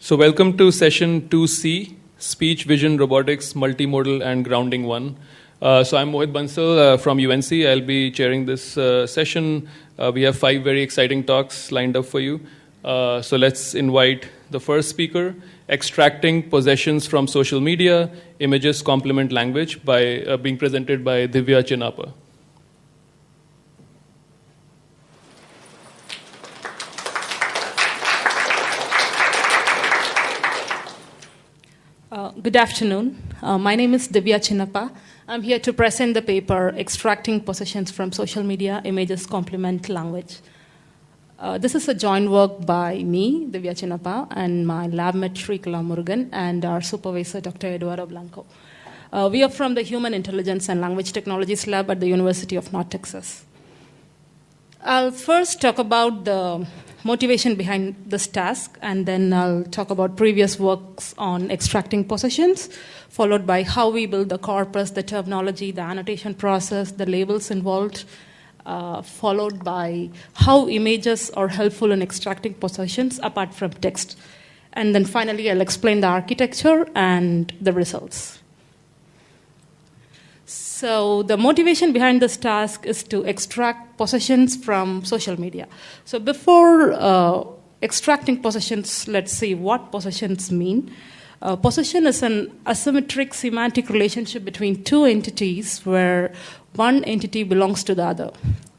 So welcome to session 2C, Speech, Vision, Robotics, Multimodal and Grounding 1. So I'm Mohit Bansal from UNC. I'll be chairing this session. We have 5 very exciting talks lined up for you. So let's invite the first speaker, Extracting Possessions from Social Media, Images Complement Language, being presented by Dhivya Chinnappa. Good afternoon. My name is Dhivya Chinnappa. I'm here to present the paper, Extracting Possessions from Social Media, Images Complement Language. This is a joint work by me, Dhivya Chinnappa, and my lab mate Srikala Murugan, and our supervisor, Dr. Eduardo Blanco. We are from the Human Intelligence and Language Technologies Lab at the University of North Texas. I'll first talk about the motivation behind this task, and then I'll talk about previous works on extracting possessions, followed by how we build the corpus, the terminology, the annotation process, the labels involved, followed by how images are helpful in extracting possessions apart from text. And then finally, I'll explain the architecture and the results. So the motivation behind this task is to extract possessions from social media. So before extracting possessions, let's see what possessions mean. Possession is an asymmetric semantic relationship between two entities where one entity belongs to the other.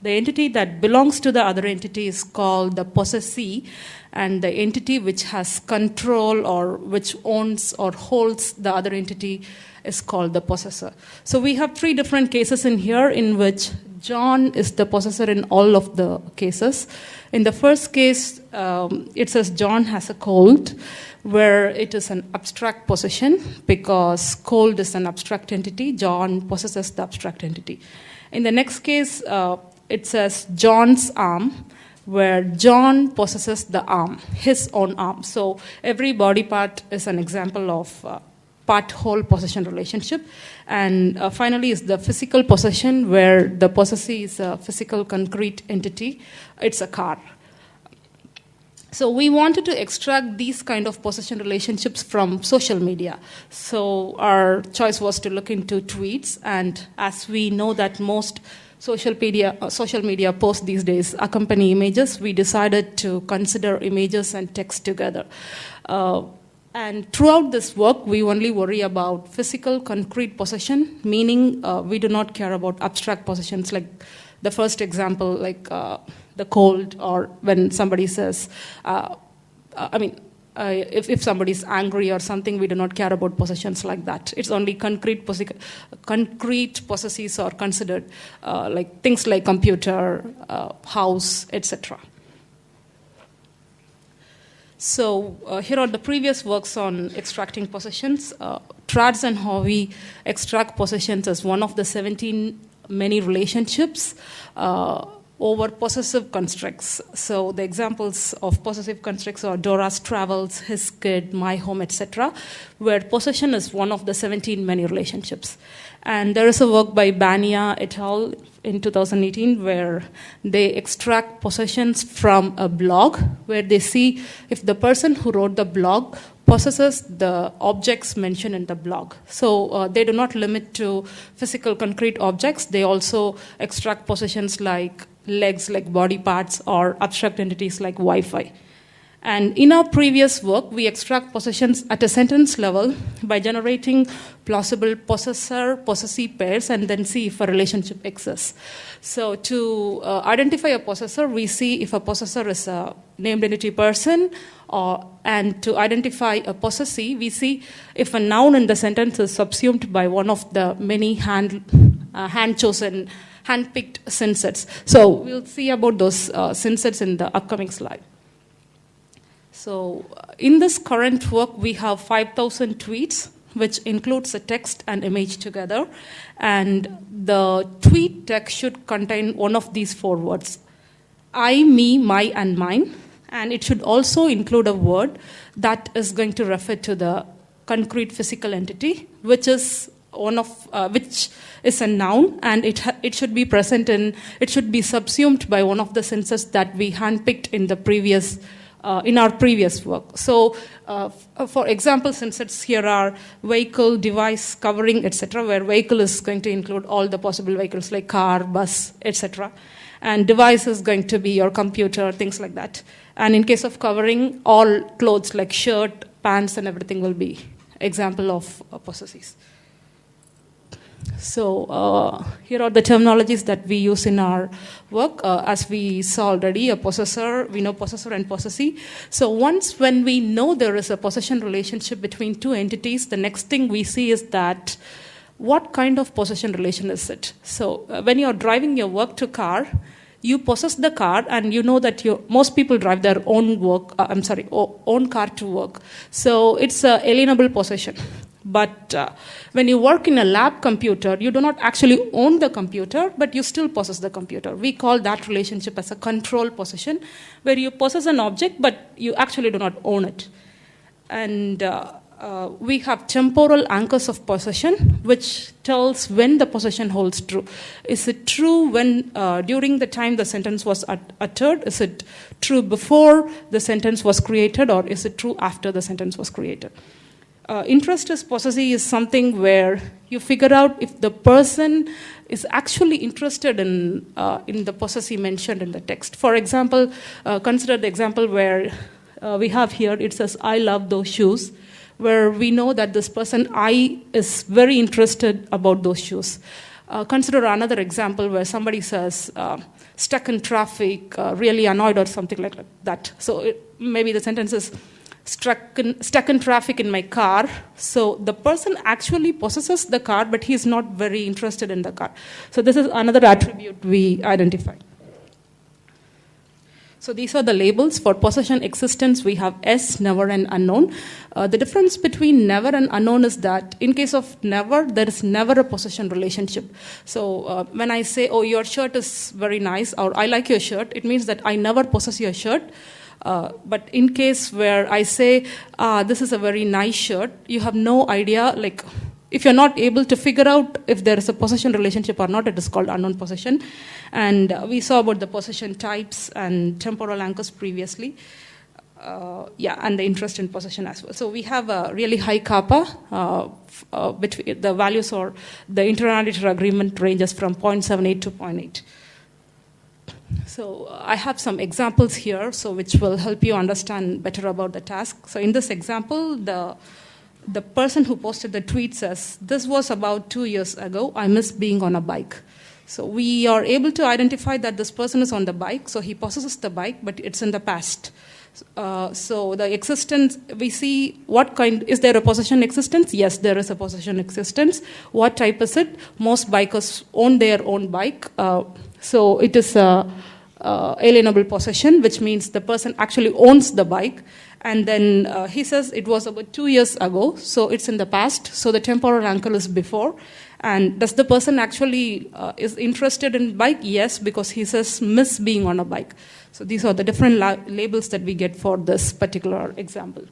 The entity that belongs to the other entity is called the possessee, and the entity which has control or which owns or holds the other entity is called the possessor. So we have 3 different cases in here in which John is the possessor in all of the cases. In the first case, it says John has a cold, where it is an abstract possession because cold is an abstract entity. John possesses the abstract entity. In the next case, it says John's arm, where John possesses the arm, his own arm. So every body part is an example of part-whole possession relationship. And finally is the physical possession, where the possessee is a physical concrete entity. It's a car. So we wanted to extract these kind of possession relationships from social media. So our choice was to look into tweets, and as we know that most social media posts these days accompany images, we decided to consider images and text together. And throughout this work, we only worry about physical, concrete possession, meaning we do not care about abstract possessions, like the first example, like the cold, or when somebody says, if somebody's angry or something, we do not care about possessions like that. It's only concrete possesses are considered, like things like computer, house, etc. So here are the previous works on extracting possessions. Trads and how we extract possessions as one of the 17 many relationships over possessive constructs. So the examples of possessive constructs are Dora's travels, his kid, my home, etc., where possession is one of the 17 many relationships. And there is a work by Bania et al. In 2018 where they extract possessions from a blog, where they see if the person who wrote the blog possesses the objects mentioned in the blog. So they do not limit to physical concrete objects. They also extract possessions like legs, like body parts, or abstract entities like Wi-Fi. And in our previous work, we extract possessions at a sentence level by generating plausible possessor-possessee pairs and then see if a relationship exists. So to identify a possessor, we see if a possessor is a named entity person, and to identify a possessee, we see if a noun in the sentence is subsumed by one of the many hand-chosen, hand-picked synsets. So we'll see about those synsets in the upcoming slide. So in this current work, we have 5,000 tweets, which includes a text and image together. And the tweet text should contain one of these 4 words: I, me, my, and mine. And it should also include a word that is going to refer to the concrete physical entity, which is which is a noun, and it should be present it should be subsumed by one of the senses that we handpicked in the previous in our previous work. So, for example, since it's here are vehicle, device, covering, etc., where vehicle is going to include all the possible vehicles like car, bus, etc., and device is going to be your computer, things like that. And in case of covering, all clothes like shirt, pants, and everything will be example of possesses. So here are the terminologies that we use in our work. As we saw already, a possessor, we know possessor and possessee. So once when we know there is a possession relationship between two entities, the next thing we see is that what kind of possession relation is it? So when you're driving your work to car, you possess the car, and you know that most people drive their own own car to work. So it's an alienable possession. But when you work in a lab computer, you do not actually own the computer, but you still possess the computer. We call that relationship as a control possession, where you possess an object, but you actually do not own it. And we have temporal anchors of possession, which tells when the possession holds true. Is it true when during the time the sentence was uttered? Is it true before the sentence was created, or is it true after the sentence was created? Interest as possessee is something where you figure out if the person is actually interested in the possessee mentioned in the text. For example, consider the example where we have here, it says, "I love those shoes," where we know that this person, I, is very interested about those shoes. Consider another example where somebody says, "Stuck in traffic, really annoyed," or something like that. So maybe the sentence is, stuck in traffic in my car. So the person actually possesses the car, but he's not very interested in the car. So this is another attribute we identify. So these are the labels. For possession existence, we have S, never, and unknown. The difference between never and unknown is that in case of never, there is never a possession relationship. So when I say, "Oh, your shirt is very nice," or "I like your shirt," it means that I never possess your shirt. But in case where I say, "This is a very nice shirt," you have no idea, like, if you're not able to figure out if there is a possession relationship or not, it is called unknown possession. And we saw about the possession types and temporal anchors previously. And the interest in possession as well. So we have a really high kappa. Between the values, or the inter-analytic agreement ranges from 0.78 to 0.8. So I have some examples here, so which will help you understand better about the task. So in this example, the person who posted the tweet says, "This was about 2 years ago. I miss being on a bike." So we are able to identify that this person is on the bike. So he possesses the bike, but it's in the past. So the existence, we see what kind, is there a possession existence? Yes, there is a possession existence. What type is it? Most bikers own their own bike. So it is alienable possession, which means the person actually owns the bike. And then he says it was about 2 years ago, so it's in the past. So the temporal anchor is before. And does the person actually is interested in bike? Yes, because he says miss being on a bike. So these are the different labels that we get for this particular example.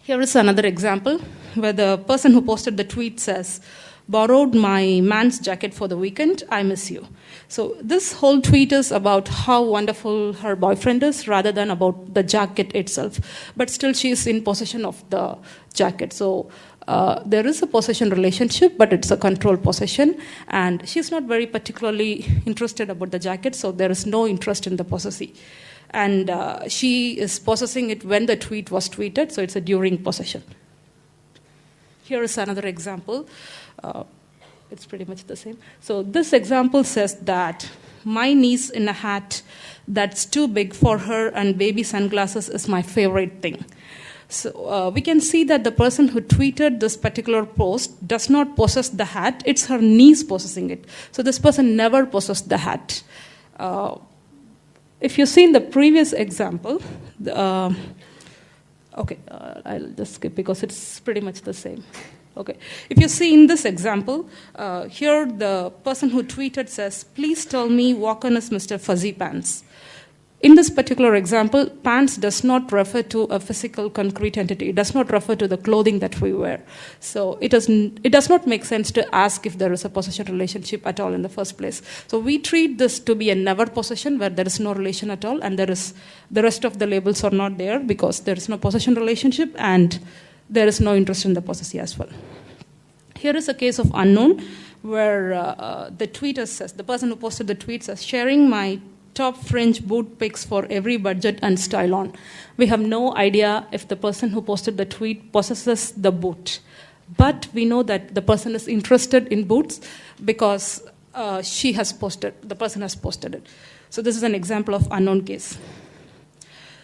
Here is another example where the person who posted the tweet says, "Borrowed my man's jacket for the weekend, I miss you." So this whole tweet is about how wonderful her boyfriend is rather than about the jacket itself. But still she is in possession of the jacket. So there is a possession relationship, but it's a control possession. And she's not very particularly interested about the jacket, so there is no interest in the possessee. And she is possessing it when the tweet was tweeted, so it's a during possession. Here is another example. It's pretty much the same. So this example says that my niece in a hat that's too big for her and baby sunglasses is my favorite thing. So we can see that the person who tweeted this particular post does not possess the hat. It's her niece possessing it. So this person never possessed the hat. If you see in the previous example, I'll just skip because it's pretty much the same. Okay. If you see in this example, here the person who tweeted says, "Please tell me Walken is Mr. Fuzzy Pants." in this particular example, pants does not refer to a physical concrete entity. It does not refer to the clothing that we wear. So it does not make sense to ask if there is a possession relationship at all in the first place. So we treat this to be a never possession where there is no relation at all, and the rest of the labels are not there because there is no possession relationship and there is no interest in the possessee as well. Here is a case of unknown where the tweeter says, the person who posted the tweet says, sharing my top fringe boot picks for every budget and style on. We have no idea if the person who posted the tweet possesses the boot. But we know that the person is interested in boots because the person has posted it. So this is an example of unknown case.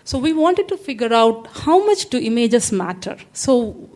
So we wanted to figure out how much do images matter. So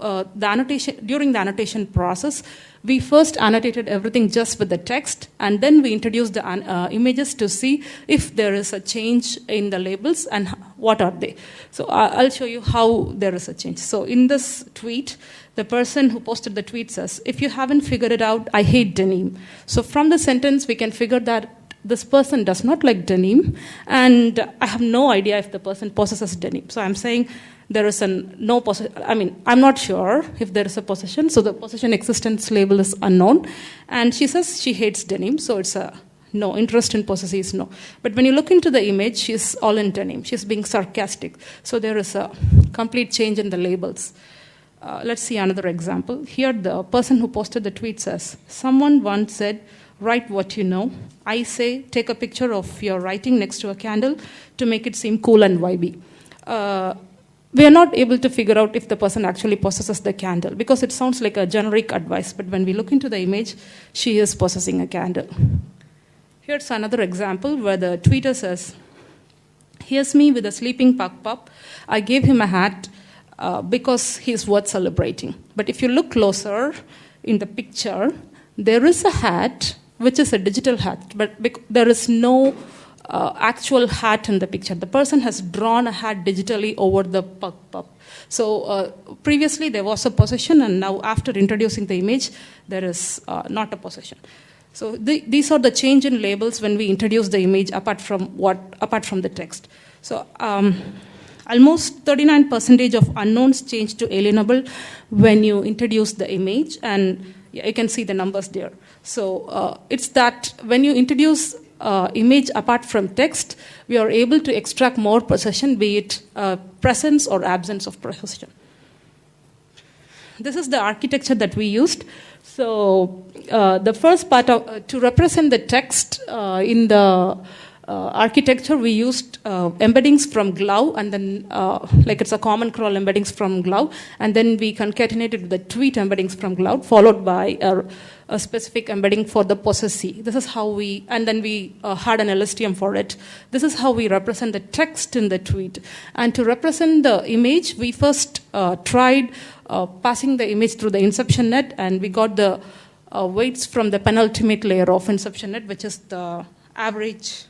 during the annotation process, we first annotated everything just with the text, and then we introduced the images to see if there is a change in the labels and what are they. So I'll show you how there is a change. So in this tweet, the person who posted the tweet says, if you haven't figured it out, I hate denim. So from the sentence, we can figure that this person does not like denim, and I have no idea if the person possesses denim. So I'm saying there is no possession. I mean, I'm not sure if there is a possession, so the possession existence label is unknown. And she says she hates denim, so it's a no. Interest in possessee is no. But when you look into the image, she's all in denim. She's being sarcastic. So there is a complete change in the labels. Let's see another example. Here, the person who posted the tweet says, someone once said, write what you know. I say, take a picture of your writing next to a candle to make it seem cool and vibey. We are not able to figure out if the person actually possesses the candle because it sounds like a generic advice, but when we look into the image, she is possessing a candle. Here's another example where the tweeter says, here's me with a sleeping pup. I gave him a hat because he's worth celebrating. But if you look closer in the picture, there is a hat, which is a digital hat, but there is no actual hat in the picture. The person has drawn a hat digitally over the pup. So previously there was a possession, and now after introducing the image, there is not a possession. So these are the change in labels when we introduce the image apart from the text. So almost 39% of unknowns change to alienable when you introduce the image, and you can see the numbers there. So it's that when you introduce image apart from text, we are able to extract more possession, be it presence or absence of possession. This is the architecture that we used. So the first part to represent the text in the architecture, we used embeddings from glove, and then like it's a common crawl embeddings from glove, and then we concatenated the tweet embeddings from glove, followed by a specific embedding for the possessee. This is how and then we had an LSTM for it. This is how we represent the text in the tweet. And to represent the image, we first tried passing the image through the inception net, and we got the weights from the penultimate layer of inception net, which is the average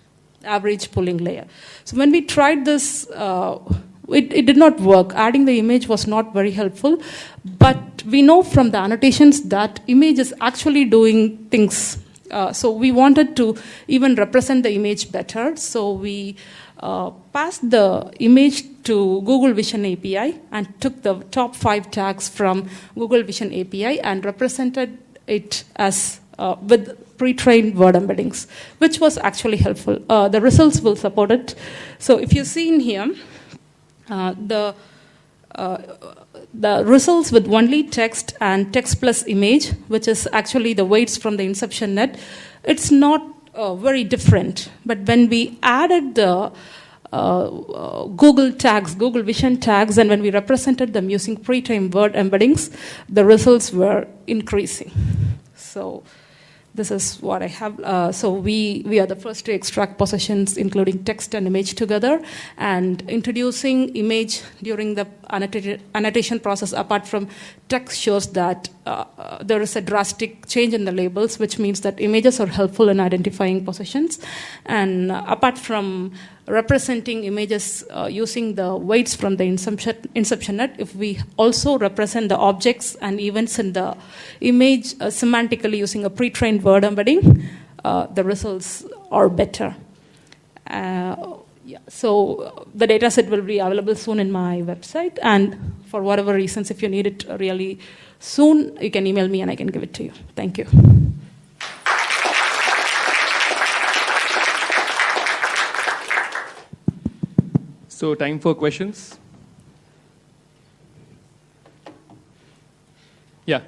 pulling layer. So when we tried this, it did not work. Adding the image was not very helpful, but we know from the annotations that image is actually doing things. So we wanted to even represent the image better. So we passed the image to Google Vision API and took the top 5 tags from Google Vision API and represented it as with pre-trained word embeddings, which was actually helpful. The results will support it. So if you see in here, the results with only text and text plus image, which is actually the weights from the inception net, it's not very different. But when we added the Google tags, Google Vision tags, and when we represented them using pre-trained word embeddings, the results were increasing. So this is what I have. So we are the first to extract possessions, including text and image together, and introducing image during the annotation process apart from text shows that there is a drastic change in the labels, which means that images are helpful in identifying possessions. And apart from representing images using the weights from the inception net, if we also represent the objects and events in the image semantically using a pre-trained word embedding, the results are better. Yeah, so the data set will be available soon in my website, and for whatever reasons, if you need it really soon, you can email me and I can give it to you. Thank you. So time for questions. Yeah.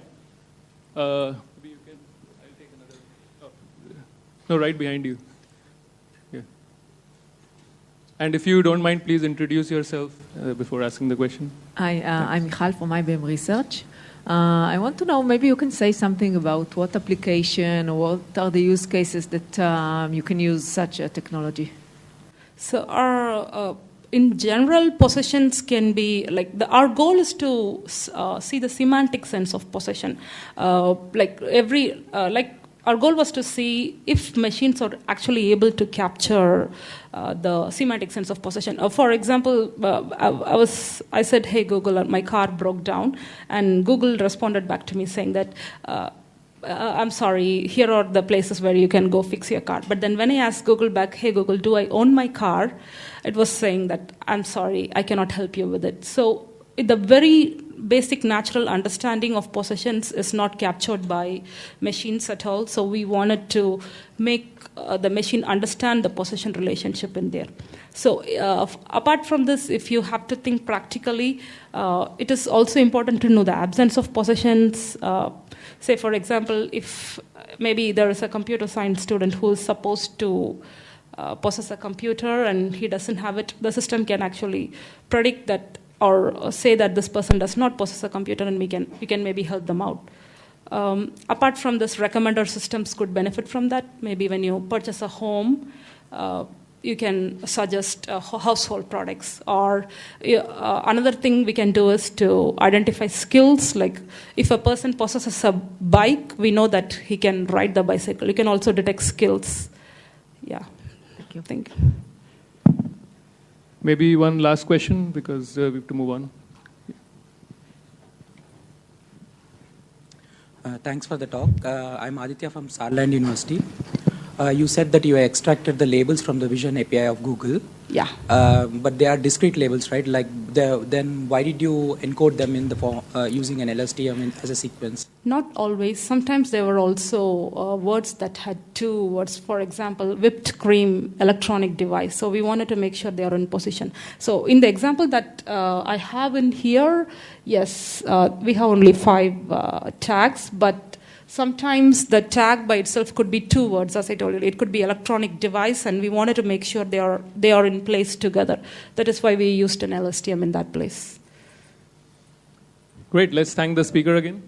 Maybe you can, I'll take another. Oh. No, right behind you. Yeah. And if you don't mind, please introduce yourself before asking the question. Hi, I'm Michal from IBM Research. I want to know, maybe you can say something about what application or what are the use cases that you can use such a technology? So in general, possessions can be our goal is to see the semantic sense of possession. Our goal was to see if machines are actually able to capture the semantic sense of possession. For example, I said, "Hey Google, my car broke down," and Google responded back to me saying that, "I'm sorry, here are the places where you can go fix your car." But then when I asked Google back, "Hey Google, do I own my car?" it was saying that, "I'm sorry, I cannot help you with it." So the very basic natural understanding of possessions is not captured by machines at all. So we wanted to make the machine understand the possession relationship in there. So apart from this, if you have to think practically, it is also important to know the absence of possessions. Say, for example, if maybe there is a computer science student who is supposed to possess a computer and he doesn't have it, the system can actually predict that or say that this person does not possess a computer, and we can maybe help them out. Apart from this, recommender systems could benefit from that. Maybe when you purchase a home, you can suggest household products. Or another thing we can do is to identify skills. Like if a person possesses a bike, we know that he can ride the bicycle. You can also detect skills. Yeah. Thank you. Thank you. Maybe one last question because we have to move on. Thanks for the talk. I'm Aditya from Saarland University. You said that you extracted the labels from the Vision API of Google. Yeah. But they are discrete labels, right? Then why did you encode them in the form using an LSTM as a sequence? Not always. Sometimes there were also words that had two words. For example, whipped cream electronic device. So we wanted to make sure they are in position. So in the example that I have in here, yes, we have only 5 tags, but sometimes the tag by itself could be 2 words, as I told you. It could be electronic device, and we wanted to make sure they are in place together. That is why we used an LSTM in that place. Great. Let's thank the speaker again.